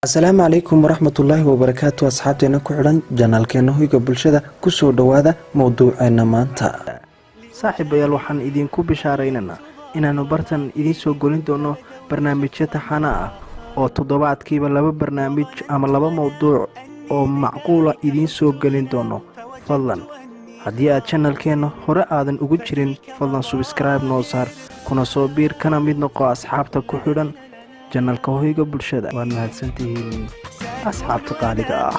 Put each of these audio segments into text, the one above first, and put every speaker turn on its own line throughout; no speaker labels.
السلام عليكم ورحمة الله وبركاته أصحابتنا كحران جانالكينا هويغا بلشدا كسو دوادا موضوعنا مانتا
saaxiibayaal waxaan idinku bishaaraynana inaanu bartan idiin soo golin doono barnaamijyo taxana ah oo toddobaadkiiba laba barnaamij ama laba mowduuc oo macquula idiin soo gelin doono. fadlan haddii aad channelkeena hore aadan ugu jirin fadlan subscribe noo saar kuna soo biir kana mid noqo asxaabta ku xidhan channelka hoyga bulshada. waad mahadsantihiin asxaabta qaaliga ah.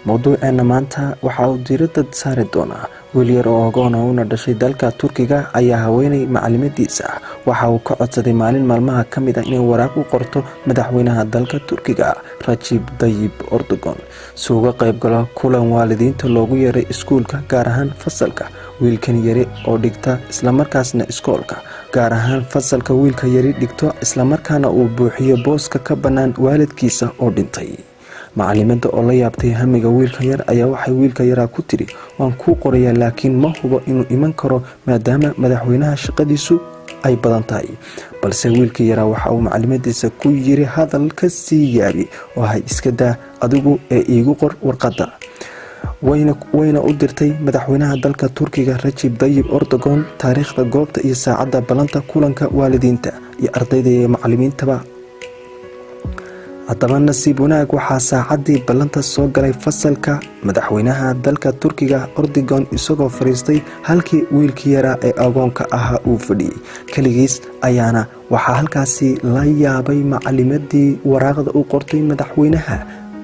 موضوعنا مانتا waxaa uu diiradda saari doonaa wiil yar oo ogoon ah una dhashay dalka Turkiga ayaa haweenay macallimadiisa waxa uu ka codsaday maalin maalmaha ka mid ah inay waraaq u qorto madaxweynaha dalka Turkiga Recep Tayyip Erdogan si uu uga qayb galo kulan waalidiinta loogu yeeray iskuulka gaar ahaan fasalka wiilkan yari oo dhigta isla markaasna iskoolka gaar ahaan fasalka wiilka yari dhigto isla markaana uu buuxiyo booska ka banaan waalidkiisa oo dhintay. macallimada oo la yaabtay hamiga wiilka yar ayaa waxay wiilka yaraa ku tiri waan ku qorayaa laakiin ma hubo inuu iman karo maadaama madaxweynaha shaqadiisu ay badan tahay. balse wiilka yaraa waxa uu macallimadiisa ku yiri hadal ka sii yaabi oo hay iska daa adigu ee iigu qor warqadda. wayna u dirtay madaxweynaha dalka Turkiga Recep Tayyip Erdogan taariikhda goobta iyo saacadda balanta kulanka waalidiinta iyo ardayda iyo macallimiintaba. haddaba nasiib wanaag waxaa saacadii ballanta soo galay fasalka madaxweynaha dalka Turkiga Erdogan isagoo fariistay halkii wiilkii yaraa ee agoonka ahaa uu fadhiyay kaligiis ayaana waxaa halkaasi la yaabay macallimadii waraaqda u qortay madaxweynaha.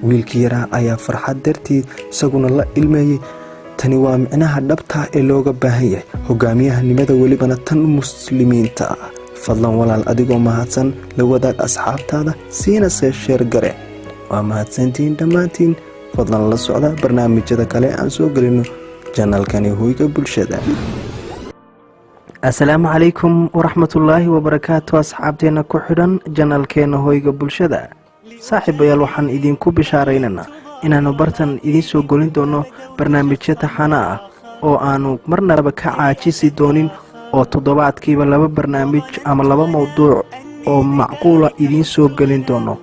wiilkii yaraa ayaa farxad dartii isaguna la ilmeeyay. tani waa micnaha dhabta ee looga baahan yahay hogaamiyahanimada welibana tan muslimiinta fadlan walaal adigoo mahadsan la wadaag asxaabtaada siina sheer gare. waa mahadsantiin dhammaantiin fadlan la socda barnaamijyada kale aan soo gelino channelkani hoyga bulshada.
assalaamu calaykum waraxmatullaahi wabarakaatu asxaabteena ku xidhan channelkeena hoyga bulshada. saaxiibayaal waxaan idinku bishaaraynana inaanu bartan idiin soo golin doono barnaamijyo taxana ah oo aanu marnaba ka caajisi doonin oo toddobaadkiiba laba barnaamij ama laba mowduuc oo macquula idiin soo gelin doono.